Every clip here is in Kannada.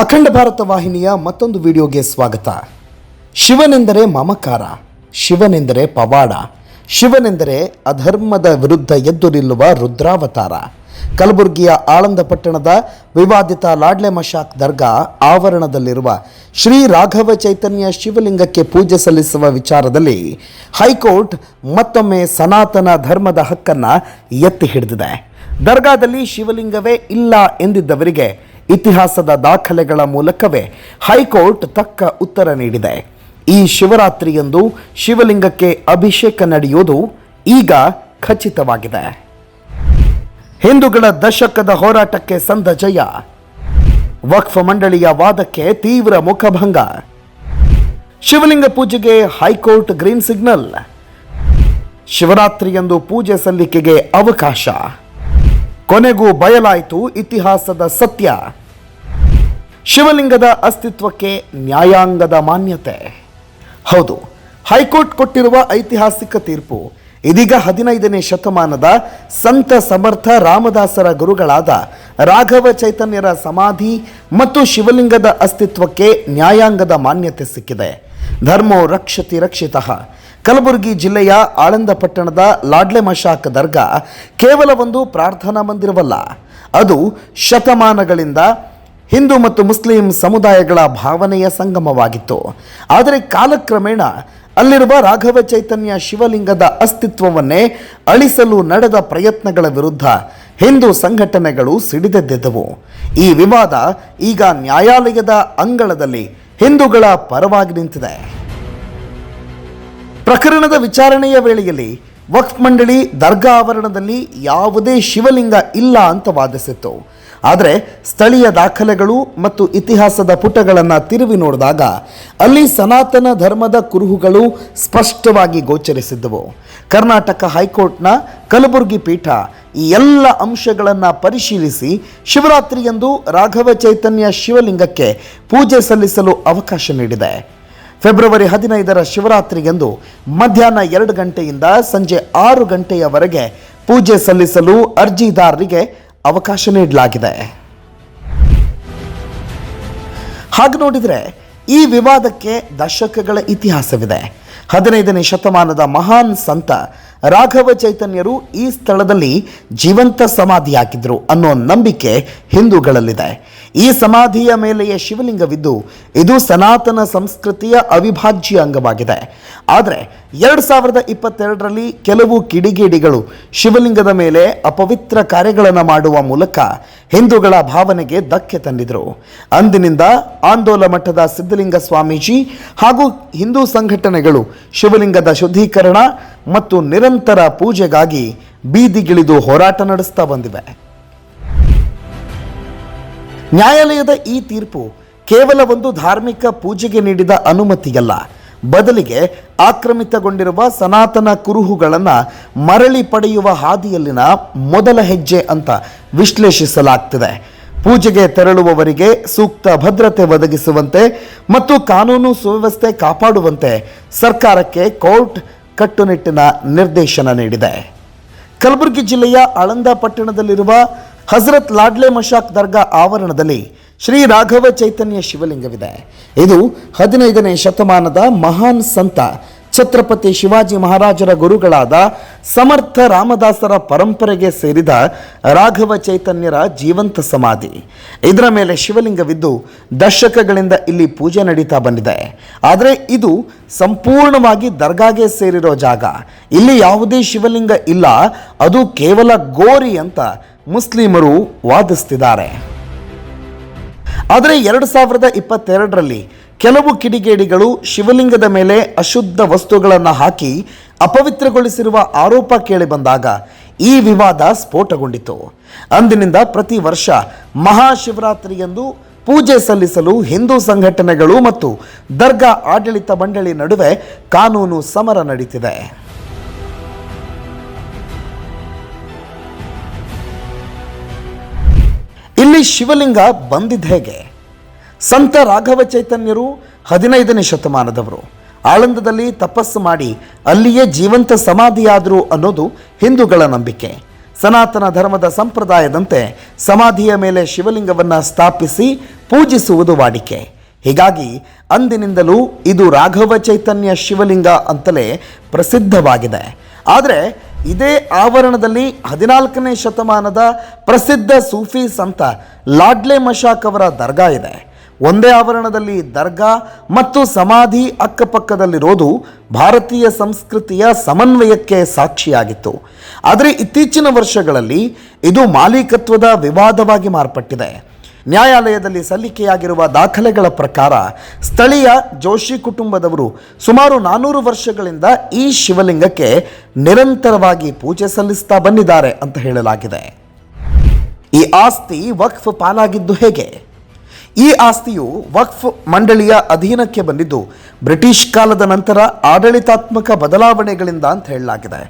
ಅಖಂಡ ಭಾರತ ವಾಹಿನಿಯ ಮತ್ತೊಂದು ವಿಡಿಯೋಗೆ ಸ್ವಾಗತ. ಶಿವನೆಂದರೆ ಮಮಕಾರ, ಶಿವನೆಂದರೆ ಪವಾಡ, ಶಿವನೆಂದರೆ ಅಧರ್ಮದ ವಿರುದ್ಧ ಎದ್ದು ನಿಲ್ಲುವ ರುದ್ರಾವತಾರ. ಕಲಬುರಗಿಯ ಆಳಂದ ಪಟ್ಟಣದ ವಿವಾದಿತ ಲಾಡ್ಲೆ ಮಶಾಕ್ ದರ್ಗಾ ಆವರಣದಲ್ಲಿರುವ ಶ್ರೀ ರಾಘವ ಚೈತನ್ಯ ಶಿವಲಿಂಗಕ್ಕೆ ಪೂಜೆ ಸಲ್ಲಿಸುವ ವಿಚಾರದಲ್ಲಿ ಹೈಕೋರ್ಟ್ ಮತ್ತೊಮ್ಮೆ ಸನಾತನ ಧರ್ಮದ ಹಕ್ಕನ್ನು ಎತ್ತಿ ಹಿಡಿದಿದೆ. ದರ್ಗಾದಲ್ಲಿ ಶಿವಲಿಂಗವೇ ಇಲ್ಲ ಎಂದಿದ್ದವರಿಗೆ ಇತಿಹಾಸದ ದಾಖಲೆಗಳ ಮೂಲಕವೇ ಹೈಕೋರ್ಟ್ ತಕ್ಕ ಉತ್ತರ ನೀಡಿದೆ. ಈ ಶಿವರಾತ್ರಿಯಂದು ಶಿವಲಿಂಗಕ್ಕೆ ಅಭಿಷೇಕ ನಡೆಯುವುದು ಈಗ ಖಚಿತವಾಗಿದೆ. ಹಿಂದೂಗಳ ದಶಕದ ಹೋರಾಟಕ್ಕೆ ಸಂದ ಜಯ, ವಕ್ಫ್ ಮಂಡಳಿಯ ವಾದಕ್ಕೆ ತೀವ್ರ ಮುಖಭಂಗ, ಶಿವಲಿಂಗ ಪೂಜೆಗೆ ಹೈಕೋರ್ಟ್ ಗ್ರೀನ್ ಸಿಗ್ನಲ್, ಶಿವರಾತ್ರಿಯಂದು ಪೂಜೆ ಸಲ್ಲಿಕೆಗೆ ಅವಕಾಶ, ಕೊನೆಗೂ ಬಯಲಾಯಿತು ಇತಿಹಾಸದ ಸತ್ಯ, ಶಿವಲಿಂಗದ ಅಸ್ತಿತ್ವಕ್ಕೆ ನ್ಯಾಯಾಂಗದ ಮಾನ್ಯತೆ. ಹೌದು, ಹೈಕೋರ್ಟ್ ಕೊಟ್ಟಿರುವ ಐತಿಹಾಸಿಕ ತೀರ್ಪು ಇದೀಗ 15ನೇ ಶತಮಾನದ ಸಂತ ಸಮರ್ಥ ರಾಮದಾಸರ ಗುರುಗಳಾದ ರಾಘವ ಚೈತನ್ಯರ ಸಮಾಧಿ ಮತ್ತು ಶಿವಲಿಂಗದ ಅಸ್ತಿತ್ವಕ್ಕೆ ನ್ಯಾಯಾಂಗದ ಮಾನ್ಯತೆ ಸಿಕ್ಕಿದೆ. ಧರ್ಮೋ ರಕ್ಷತಿ ರಕ್ಷಿತಃ. ಕಲಬುರಗಿ ಜಿಲ್ಲೆಯ ಆಳಂದ ಪಟ್ಟಣದ ಲಾಡ್ಲೆ ಮಶಾಕ್ ದರ್ಗಾ ಕೇವಲ ಒಂದು ಪ್ರಾರ್ಥನಾ ಮಂದಿರವಲ್ಲ, ಅದು ಶತಮಾನಗಳಿಂದ ಹಿಂದೂ ಮತ್ತು ಮುಸ್ಲಿಂ ಸಮುದಾಯಗಳ ಭಾವನೆಯ ಸಂಗಮವಾಗಿತ್ತು. ಆದರೆ ಕಾಲಕ್ರಮೇಣ ಅಲ್ಲಿರುವ ರಾಘವ ಚೈತನ್ಯ ಶಿವಲಿಂಗದ ಅಸ್ತಿತ್ವವನ್ನೇ ಅಳಿಸಲು ನಡೆದ ಪ್ರಯತ್ನಗಳ ವಿರುದ್ಧ ಹಿಂದೂ ಸಂಘಟನೆಗಳು ಸಿಡಿದೆದ್ದವು. ಈ ವಿವಾದ ಈಗ ನ್ಯಾಯಾಲಯದ ಅಂಗಳದಲ್ಲಿ ಹಿಂದೂಗಳ ಪರವಾಗಿ ನಿಂತಿದೆ. ಪ್ರಕರಣದ ವಿಚಾರಣೆಯ ವೇಳೆಯಲ್ಲಿ ವಕ್ಫ್ ಮಂಡಳಿ ದರ್ಗಾ ಆವರಣದಲ್ಲಿ ಯಾವುದೇ ಶಿವಲಿಂಗ ಇಲ್ಲ ಅಂತ ವಾದಿಸಿತ್ತು. ಆದರೆ ಸ್ಥಳೀಯ ದಾಖಲೆಗಳು ಮತ್ತು ಇತಿಹಾಸದ ಪುಟಗಳನ್ನು ತಿರುವಿ ನೋಡಿದಾಗ ಅಲ್ಲಿ ಸನಾತನ ಧರ್ಮದ ಕುರುಹುಗಳು ಸ್ಪಷ್ಟವಾಗಿ ಗೋಚರಿಸಿದ್ದವು. ಕರ್ನಾಟಕ ಹೈಕೋರ್ಟ್ನ ಕಲಬುರಗಿ ಪೀಠ ಈ ಎಲ್ಲ ಅಂಶಗಳನ್ನು ಪರಿಶೀಲಿಸಿ ಶಿವರಾತ್ರಿಯಂದು ರಾಘವ ಚೈತನ್ಯ ಶಿವಲಿಂಗಕ್ಕೆ ಪೂಜೆ ಸಲ್ಲಿಸಲು ಅವಕಾಶ ನೀಡಿದೆ. ಫೆಬ್ರವರಿ 15ರ ಶಿವರಾತ್ರಿಯಂದು ಮಧ್ಯಾಹ್ನ 2 ಗಂಟೆಯಿಂದ ಸಂಜೆ 6 ಗಂಟೆಯವರೆಗೆ ಪೂಜೆ ಸಲ್ಲಿಸಲು ಅರ್ಜಿದಾರರಿಗೆ ಅವಕಾಶ ನೀಡಲಾಗಿದೆ. ಹಾಗೆ ನೋಡಿದರೆ ಈ ವಿವಾದಕ್ಕೆ ದಶಕಗಳ ಇತಿಹಾಸವಿದೆ. 15ನೇ ಶತಮಾನದ ಮಹಾನ್ ಸಂತ ರಾಘವ ಚೈತನ್ಯರು ಈ ಸ್ಥಳದಲ್ಲಿ ಜೀವಂತ ಸಮಾಧಿಯಾಗಿದ್ದರು ಅನ್ನೋ ನಂಬಿಕೆ ಹಿಂದೂಗಳಲ್ಲಿದೆ. ಈ ಸಮಾಧಿಯ ಮೇಲೆಯೇ ಶಿವಲಿಂಗವಿದ್ದು ಇದು ಸನಾತನ ಸಂಸ್ಕೃತಿಯ ಅವಿಭಾಜ್ಯ ಅಂಗವಾಗಿದೆ. ಆದರೆ 2022ರಲ್ಲಿ ಕೆಲವು ಕಿಡಿಗೇಡಿಗಳು ಶಿವಲಿಂಗದ ಮೇಲೆ ಅಪವಿತ್ರ ಕಾರ್ಯಗಳನ್ನು ಮಾಡುವ ಮೂಲಕ ಹಿಂದೂಗಳ ಭಾವನೆಗೆ ಧಕ್ಕೆ ತಂದಿದ್ರು. ಅಂದಿನಿಂದ ಆಂದೋಲ ಮಠದ ಸಿದ್ಧಲಿಂಗ ಸ್ವಾಮೀಜಿ ಹಾಗೂ ಹಿಂದೂ ಸಂಘಟನೆಗಳು ಶಿವಲಿಂಗದ ಶುದ್ಧೀಕರಣ ಮತ್ತು ನಿರಂತರ ಪೂಜೆಗಾಗಿ ಬೀದಿಗಿಳಿದು ಹೋರಾಟ ನಡೆಸ್ತಾ ಬಂದಿವೆ. ನ್ಯಾಯಾಲಯದ ಈ ತೀರ್ಪು ಕೇವಲ ಒಂದು ಧಾರ್ಮಿಕ ಪೂಜೆಗೆ ನೀಡಿದ ಅನುಮತಿಯಲ್ಲ, ಬದಲಿಗೆ ಆಕ್ರಮಿತಗೊಂಡಿರುವ ಸನಾತನ ಕುರುಹುಗಳನ್ನು ಮರಳಿ ಪಡೆಯುವ ಹಾದಿಯಲ್ಲಿನ ಮೊದಲ ಹೆಜ್ಜೆ ಅಂತ ವಿಶ್ಲೇಷಿಸಲಾಗ್ತಿದೆ. ಪೂಜೆಗೆ ತೆರಳುವವರಿಗೆ ಸೂಕ್ತ ಭದ್ರತೆ ಒದಗಿಸುವಂತೆ ಮತ್ತು ಕಾನೂನು ಸುವ್ಯವಸ್ಥೆ ಕಾಪಾಡುವಂತೆ ಸರ್ಕಾರಕ್ಕೆ ಕೋರ್ಟ್ ಕಟ್ಟುನಿಟ್ಟಿನ ನಿರ್ದೇಶನ ನೀಡಿದೆ. ಕಲಬುರಗಿ ಜಿಲ್ಲೆಯ ಆಳಂದ ಪಟ್ಟಣದಲ್ಲಿರುವ ಹಜರತ್ ಲಾಡ್ಲೆ ಮಶಾಕ್ ದರ್ಗಾ ಆವರಣದಲ್ಲಿ ಶ್ರೀ ರಾಘವ ಚೈತನ್ಯ ಶಿವಲಿಂಗವಿದೆ. ಇದು 15ನೇ ಶತಮಾನದ ಮಹಾನ್ ಸಂತ ಛತ್ರಪತಿ ಶಿವಾಜಿ ಮಹಾರಾಜರ ಗುರುಗಳಾದ ಸಮರ್ಥ ರಾಮದಾಸರ ಪರಂಪರೆಗೆ ಸೇರಿದ ರಾಘವ ಚೈತನ್ಯರ ಜೀವಂತ ಸಮಾಧಿ. ಇದರ ಮೇಲೆ ಶಿವಲಿಂಗವಿದ್ದು ದಶಕಗಳಿಂದ ಇಲ್ಲಿ ಪೂಜೆ ನಡೀತಾ ಬಂದಿದೆ. ಆದರೆ ಇದು ಸಂಪೂರ್ಣವಾಗಿ ದರ್ಗಾಗೆ ಸೇರಿರೋ ಜಾಗ. ಇಲ್ಲಿ ಯಾವುದೇ ಶಿವಲಿಂಗ ಇಲ್ಲ, ಅದು ಕೇವಲ ಗೋರಿ ಅಂತ ಮುಸ್ಲಿಮರು ವಾದಿಸ್ತಿದ್ದಾರೆ. ಆದರೆ 2022ರಲ್ಲಿ ಕೆಲವು ಕಿಡಿಗೇಡಿಗಳು ಶಿವಲಿಂಗದ ಮೇಲೆ ಅಶುದ್ಧ ವಸ್ತುಗಳನ್ನು ಹಾಕಿ ಅಪವಿತ್ರಗೊಳಿಸಿರುವ ಆರೋಪ ಕೇಳಿಬಂದಾಗ ಈ ವಿವಾದ ಸ್ಫೋಟಗೊಂಡಿತು. ಅಂದಿನಿಂದ ಪ್ರತಿ ವರ್ಷ ಮಹಾಶಿವರಾತ್ರಿಯಂದು ಪೂಜೆ ಸಲ್ಲಿಸಲು ಹಿಂದೂ ಸಂಘಟನೆಗಳು ಮತ್ತು ದರ್ಗಾ ಆಡಳಿತ ಮಂಡಳಿ ನಡುವೆ ಕಾನೂನು ಸಮರ ನಡೀತಿದೆ. ಇಲ್ಲಿ ಶಿವಲಿಂಗ ಬಂದಿದ್ದು ಹೇಗೆ? ಸಂತ ರಾಘವ ಚೈತನ್ಯರು 15ನೇ ಶತಮಾನದವರು. ಆಳಂದದಲ್ಲಿ ತಪಸ್ಸು ಮಾಡಿ ಅಲ್ಲಿಯೇ ಜೀವಂತ ಸಮಾಧಿಯಾದರು ಅನ್ನೋದು ಹಿಂದೂಗಳ ನಂಬಿಕೆ. ಸನಾತನ ಧರ್ಮದ ಸಂಪ್ರದಾಯದಂತೆ ಸಮಾಧಿಯ ಮೇಲೆ ಶಿವಲಿಂಗವನ್ನು ಸ್ಥಾಪಿಸಿ ಪೂಜಿಸುವುದು ವಾಡಿಕೆ. ಹೀಗಾಗಿ ಅಂದಿನಿಂದಲೂ ಇದು ರಾಘವ ಚೈತನ್ಯ ಶಿವಲಿಂಗ ಅಂತಲೇ ಪ್ರಸಿದ್ಧವಾಗಿದೆ. ಆದರೆ ಇದೇ ಆವರಣದಲ್ಲಿ 14ನೇ ಶತಮಾನದ ಪ್ರಸಿದ್ಧ ಸೂಫಿ ಸಂತ ಲಾಡ್ಲೆ ಮಶಾಕ್ ಅವರ ದರ್ಗಾ ಇದೆ. ಒಂದೇ ಆವರಣದಲ್ಲಿ ದರ್ಗಾ ಮತ್ತು ಸಮಾಧಿ ಅಕ್ಕಪಕ್ಕದಲ್ಲಿರೋದು ಭಾರತೀಯ ಸಂಸ್ಕೃತಿಯ ಸಮನ್ವಯಕ್ಕೆ ಸಾಕ್ಷಿಯಾಗಿತ್ತು. ಆದರೆ ಇತ್ತೀಚಿನ ವರ್ಷಗಳಲ್ಲಿ ಇದು ಮಾಲೀಕತ್ವದ ವಿವಾದವಾಗಿ ಮಾರ್ಪಟ್ಟಿದೆ. ನ್ಯಾಯಾಲಯದಲ್ಲಿ ಸಲ್ಲಿಕೆಯಾಗಿರುವ ದಾಖಲೆಗಳ ಪ್ರಕಾರ ಸ್ಥಳೀಯ ಜೋಶಿ ಕುಟುಂಬದವರು ಸುಮಾರು 400 ವರ್ಷಗಳಿಂದ ಈ ಶಿವಲಿಂಗಕ್ಕೆ ನಿರಂತರವಾಗಿ ಪೂಜೆ ಸಲ್ಲಿಸ್ತಾ ಬಂದಿದ್ದಾರೆ ಅಂತ ಹೇಳಲಾಗಿದೆ. ಈ ಆಸ್ತಿ ವಕ್ಫ್ ಪಾಲಾಗಿದ್ದು ಹೇಗೆ? ಈ ಆಸ್ತಿಯು ವಕ್ಫ್ ಮಂಡಳಿಯ ಅಧೀನಕ್ಕೆ ಬಂದಿದ್ದು ಬ್ರಿಟಿಷ್ ಕಾಲದ ನಂತರ ಆಡಳಿತಾತ್ಮಕ ಬದಲಾವಣೆಗಳಿಂದ ಅಂತ ಹೇಳಲಾಗಿದೆ.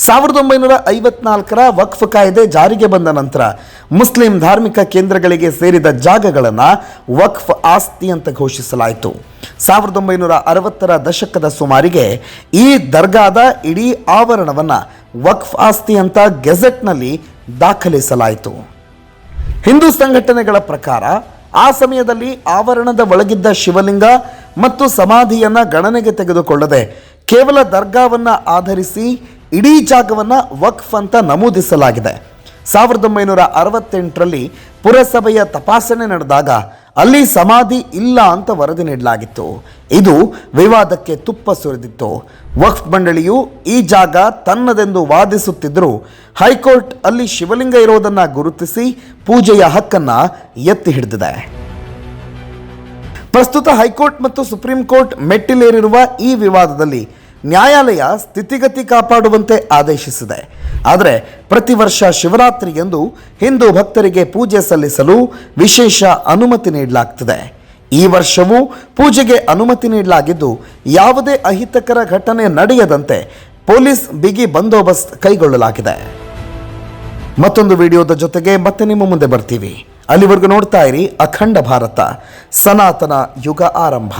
1954ರ ವಕ್ಫ್ ಕಾಯ್ದೆ ಜಾರಿಗೆ ಬಂದ ನಂತರ ಮುಸ್ಲಿಂ ಧಾರ್ಮಿಕ ಕೇಂದ್ರಗಳಿಗೆ ಸೇರಿದ ಜಾಗಗಳನ್ನು ವಕ್ಫ್ ಆಸ್ತಿ ಅಂತ ಘೋಷಿಸಲಾಯಿತು. 1960ರ ದಶಕದ ಸುಮಾರಿಗೆ ಈ ದರ್ಗಾದ ಇಡೀ ಆವರಣವನ್ನು ವಕ್ಫ್ ಆಸ್ತಿ ಅಂತ ಗೆಜೆಟ್ನಲ್ಲಿ ದಾಖಲಿಸಲಾಯಿತು. ಹಿಂದೂ ಸಂಘಟನೆಗಳ ಪ್ರಕಾರ ಆ ಸಮಯದಲ್ಲಿ ಆವರಣದ ಒಳಗಿದ್ದ ಶಿವಲಿಂಗ ಮತ್ತು ಸಮಾಧಿಯನ್ನು ಗಣನೆಗೆ ತೆಗೆದುಕೊಳ್ಳದೆ ಕೇವಲ ದರ್ಗಾವನ್ನು ಆಧರಿಸಿ ಇಡೀ ಜಾಗವನ್ನು ವಕ್ಫ್ ಅಂತ ನಮೂದಿಸಲಾಗಿದೆ. 1968ರಲ್ಲಿ ಪುರಸಭೆಯ ತಪಾಸಣೆ ನಡೆದಾಗ ಅಲ್ಲಿ ಸಮಾಧಿ ಇಲ್ಲ ಅಂತ ವರದಿ ನೀಡಲಾಗಿತ್ತು. ಇದು ವಿವಾದಕ್ಕೆ ತುಪ್ಪ ಸುರಿದಿತ್ತು. ವಕ್ಫ್ ಮಂಡಳಿಯು ಈ ಜಾಗ ತನ್ನದೆಂದು ವಾದಿಸುತ್ತಿದ್ದರೂ ಹೈಕೋರ್ಟ್ ಅಲ್ಲಿ ಶಿವಲಿಂಗ ಇರೋದನ್ನು ಗುರುತಿಸಿ ಪೂಜೆಯ ಹಕ್ಕನ್ನು ಎತ್ತಿ ಹಿಡಿದಿದೆ. ಪ್ರಸ್ತುತ ಹೈಕೋರ್ಟ್ ಮತ್ತು ಸುಪ್ರೀಂ ಕೋರ್ಟ್ ಮೆಟ್ಟಿಲೇರಿರುವ ಈ ವಿವಾದದಲ್ಲಿ ನ್ಯಾಯಾಲಯ ಸ್ಥಿತಿಗತಿ ಕಾಪಾಡುವಂತೆ ಆದೇಶಿಸಿದೆ. ಆದರೆ ಪ್ರತಿ ವರ್ಷ ಶಿವರಾತ್ರಿಯಂದು ಹಿಂದೂ ಭಕ್ತರಿಗೆ ಪೂಜೆ ಸಲ್ಲಿಸಲು ವಿಶೇಷ ಅನುಮತಿ ನೀಡಲಾಗ್ತದೆ. ಈ ವರ್ಷವೂ ಪೂಜೆಗೆ ಅನುಮತಿ ನೀಡಲಾಗಿದ್ದು ಯಾವುದೇ ಅಹಿತಕರ ಘಟನೆ ನಡೆಯದಂತೆ ಪೊಲೀಸ್ ಬಿಗಿ ಬಂದೋಬಸ್ತ್ ಕೈಗೊಳ್ಳಲಾಗಿದೆ. ಮತ್ತೊಂದು ವಿಡಿಯೋದ ಜೊತೆಗೆ ಮತ್ತೆ ನಿಮ್ಮ ಮುಂದೆ ಬರ್ತೀವಿ. ಅಲ್ಲಿವರೆಗೂ ನೋಡ್ತಾ ಇರಿ ಅಖಂಡ ಭಾರತ, ಸನಾತನ ಯುಗ ಆರಂಭ.